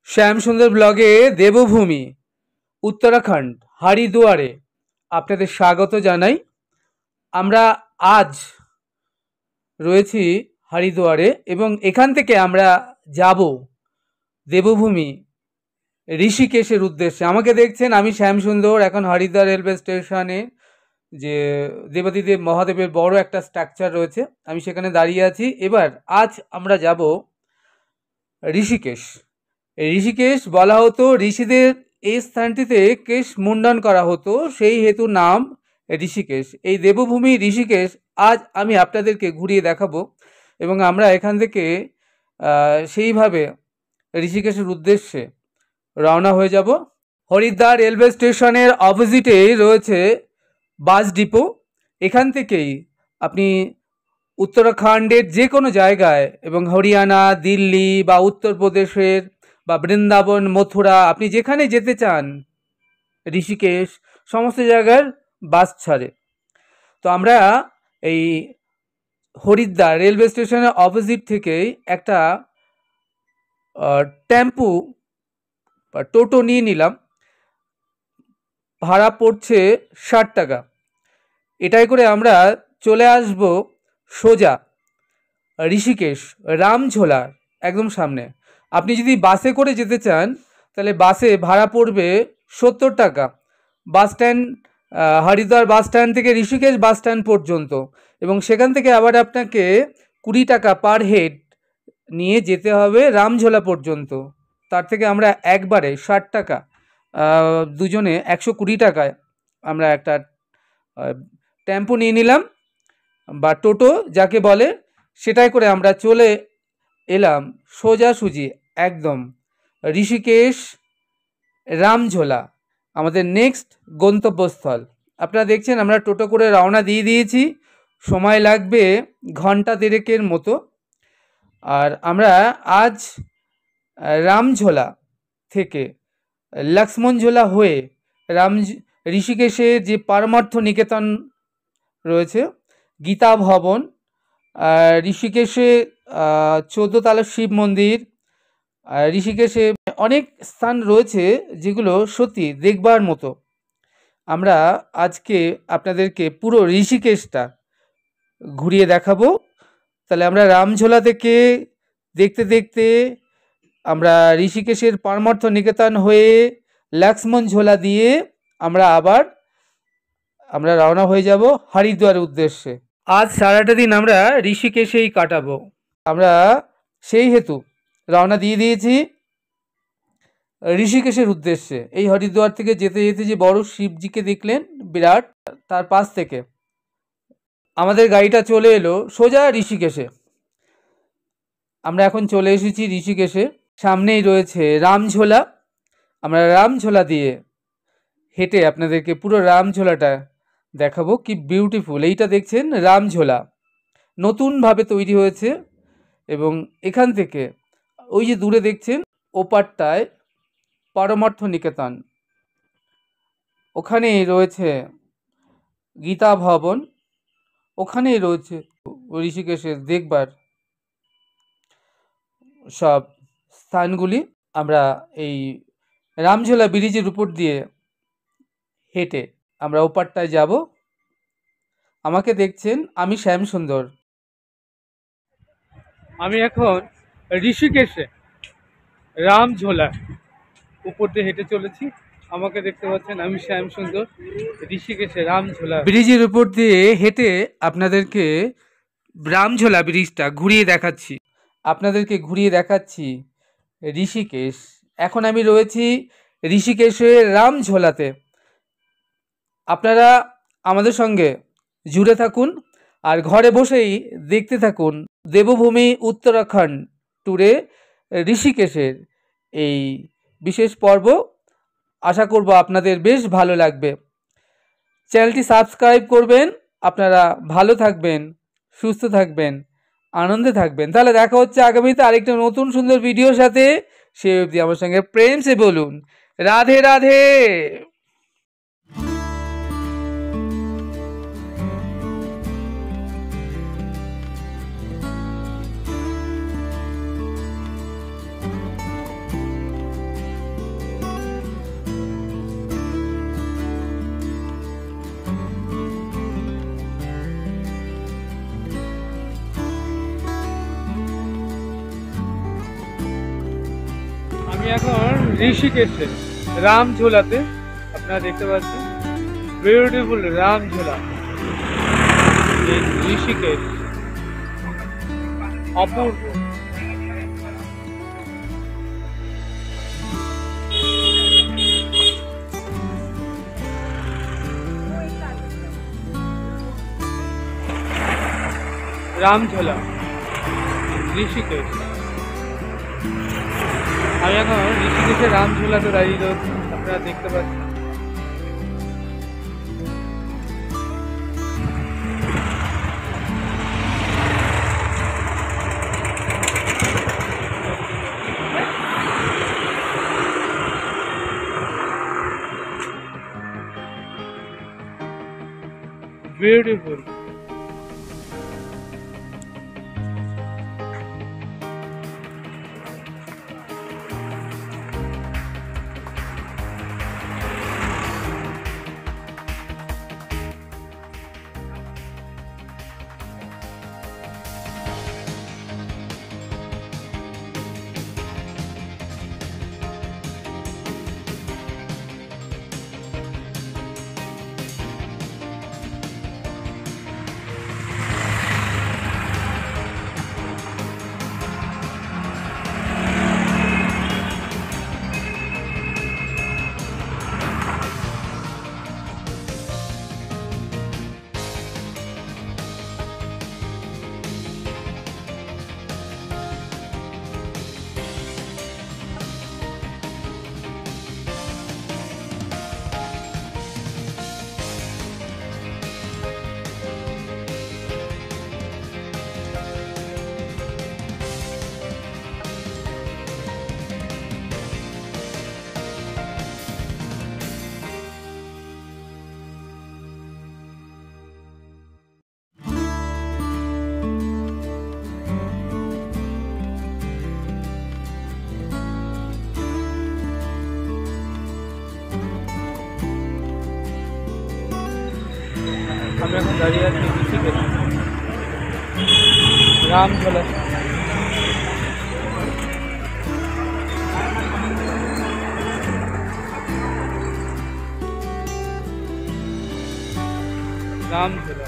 শ্যামসুন্দর ব্লগে দেবভূমি উত্তরাখণ্ড হরিদ্বারে আপনাদের স্বাগত জানাই। আমরা আজ রয়েছি হরিদ্বারে এবং এখান থেকে আমরা যাব দেবভূমি ঋষিকেশের উদ্দেশ্যে। আমাকে দেখছেন, আমি শ্যামসুন্দর এখন হরিদ্বার রেলওয়ে স্টেশনে, যে দেবাদিদেব মহাদেবের বড় একটা স্ট্রাকচার রয়েছে, আমি সেখানে দাঁড়িয়ে আছি। এবার আজ আমরা যাব ঋষিকেশ। ঋষিকেশ বলা হতো ঋষিদের এই স্থানটিতে কেশ মুন্ডন করা হতো, সেই হেতু নাম ঋষিকেশ। এই দেবভূমি ঋষিকেশ আজ আমি আপনাদেরকে ঘুরিয়ে দেখাবো এবং আমরা এখান থেকে সেইভাবে ঋষিকেশের উদ্দেশ্যে রওনা হয়ে যাব। হরিদ্বার রেলওয়ে স্টেশনের অপোজিটেই রয়েছে বাস ডিপো। এখান থেকেই আপনি উত্তরাখণ্ডের যে কোনো জায়গায় এবং হরিয়ানা, দিল্লি বা উত্তরপ্রদেশের বা বৃন্দাবন, মথুরা, আপনি যেখানে যেতে চান, ঋষিকেশ, সমস্ত জায়গার বাস ছাড়ে। তো আমরা এই হরিদ্বার রেলওয়ে স্টেশনের অপোজিট থেকেই একটা টেম্পু বা টোটো নিয়ে নিলাম। ভাড়া পড়ছে 60 টাকা। এটাই করে আমরা চলে আসব সোজা ঋষিকেশ রামঝোলার একদম সামনে। আপনি যদি বাসে করে যেতে চান তাহলে বাসে ভাড়া পড়বে 70 টাকা, bus stand Haridwar bus stand থেকে ঋষিকেশ বাস স্ট্যান্ড পর্যন্ত, এবং সেখান থেকে আবার আপনাকে 20 টাকা পার হেড নিয়ে যেতে হবে রামঝোলা পর্যন্ত। তার থেকে আমরা একবারে 60 টাকা, দুজনে 120 টাকায় আমরা একটা টেম্পো নিয়ে নিলাম বা টোটো যাকে বলে, সেটাই করে আমরা চলে এলাম সোজাসুজি একদম ঋষিকেশ রামঝোলা, আমাদের নেক্সট গন্তব্যস্থল। আপনারা দেখছেন আমরা টোটো করে রওনা দিয়ে দিয়েছি, সময় লাগবে ঘন্টা দেড়েকের মতো। আর আমরা আজ রামঝোলা থেকে লক্ষ্মণঝোলা হয়ে ঋষিকেশে যে পারমার্থ নিকেতন রয়েছে, গীতা ভবন, ঋষিকেশে 14 তলা শিব মন্দির, ঋষিকেশে অনেক স্থান রয়েছে যেগুলো সত্যি দেখবার মতো। আমরা আজকে আপনাদেরকে পুরো ঋষিকেশটা ঘুরিয়ে দেখাবো। তাহলে আমরা রামঝোলা থেকে দেখতে দেখতে আমরা ঋষিকেশের পারমার্থ নিকেতন হয়ে লক্ষ্মণঝোলা দিয়ে আমরা রওনা হয়ে যাব হরিদ্বারের উদ্দেশ্যে। আজ সারাটা দিন আমরা ঋষিকেশেই কাটাবো। আমরা সেই হেতু রওনা দিয়ে দিয়েছি ঋষিকেশের উদ্দেশ্যে। এই হরিদ্বার থেকে যেতে যেতে যে বড় শিবজিকে দেখলেন বিরাট, তার পাশ থেকে আমাদের গাড়িটা চলে এলো সোজা ঋষিকেশে। আমরা এখন চলে এসেছি ঋষিকেশে, সামনেই রয়েছে রামঝোলা। আমরা রামঝোলা দিয়ে হেঁটে আপনাদেরকে পুরো রামঝোলাটা দেখাবো। কি বিউটিফুল! এইটা দেখছেন রামঝোলা, নতুনভাবে তৈরি হয়েছে। এবং এখান থেকে ওই যে দূরে দেখছেন ওপারটায় পারমার্থ নিকেতন, ওখানেই রয়েছে গীতা ভবন, ওখানেই রয়েছে ঋষিকেশের দেখবার সব স্থানগুলি। আমরা এই রামঝোলা ব্রিজের উপর দিয়ে হেঁটে আমরা ওপারটায় যাব। আমাকে দেখছেন, আমি শ্যামসুন্দর। আমি এখন ঋষিকেশে রামঝোলা উপর দিয়ে হেঁটে চলেছি। আমাকে দেখতে পাচ্ছেন, আমি শ্যামসুন্দর ঋষিকেশে রামঝোলা ব্রিজের উপর দিয়ে হেঁটে আপনাদেরকে রামঝোলা ব্রিজটা ঘুরিয়ে দেখাচ্ছি ঋষিকেশ। এখন আমি রয়েছি ঋষিকেশের রামঝোলাতে। আপনারা আমাদের সঙ্গে জুড়ে থাকুন আর ঘরে বসেই দেখতে থাকুন দেবভূমি উত্তরাখণ্ড ট্যুরে ঋষিকেশের এই বিশেষ পর্ব। আশা করব আপনাদের বেশ ভালো লাগবে। চ্যানেলটি সাবস্ক্রাইব করবেন। আপনারা ভালো থাকবেন, সুস্থ থাকবেন, আনন্দে থাকবেন। তাহলে দেখা হচ্ছে আগামীতে আরেকটা নতুন সুন্দর ভিডিওর সাথে। সে অবধি আমার সঙ্গে প্রেম সে বলুন রাধে রাধে। আমি এখন ঋষিকেশে রামঝোলাতে, আপনারা দেখতে পাচ্ছেন বিউটিফুল রামঝোলা, ঋষিকেশ অপূর্ব। রামঝোলা ঋষিকেশ, আমি এখন ঋষিকেশে রামঝোলাতে দাঁড়িয়ে রয়েছি, আপনারা দেখতে পাচ্ছেন। বিউটিফুল। আমি এখন দাঁড়িয়ে আছি ঋষিকেশ রামঝোলা। রামঝোলা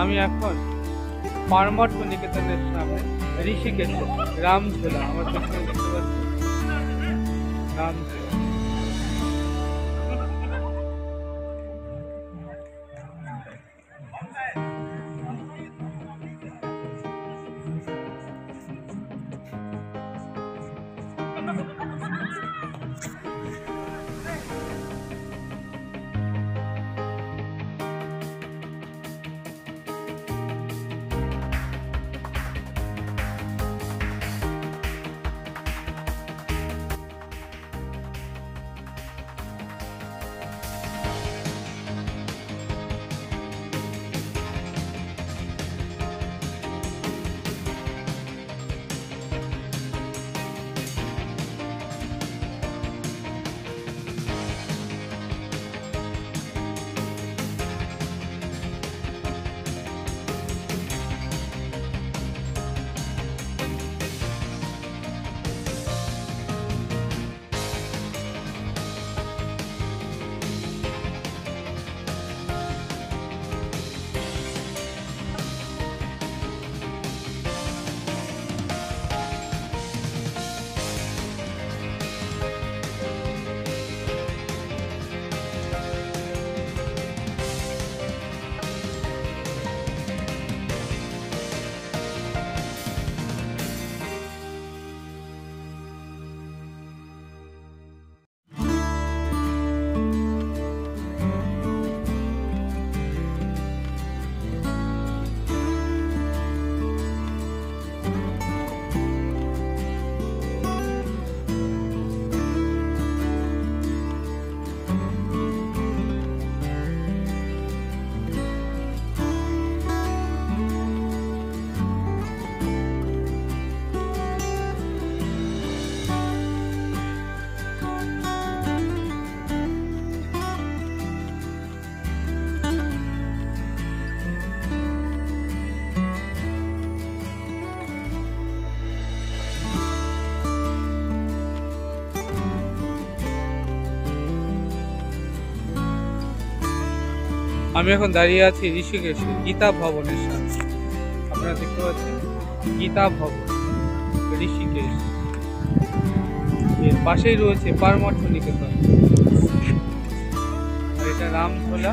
আমি এখন পারমার্থ নিকেতনের সামনে ঋষিকেশে রামঝোলা, আমার পেছনে দেখতে পাচ্ছি রামঝোলা। আমি এখন দাঁড়িয়ে আছি ঋষিকেশে গীতা ভবনের সামনে। আপনারা দেখতে পাচ্ছেন গীতা ভবন ঋষিকেশ, এর পাশেই রয়েছে পারমঠ নিকেতন, আর এটা রামঝোলা।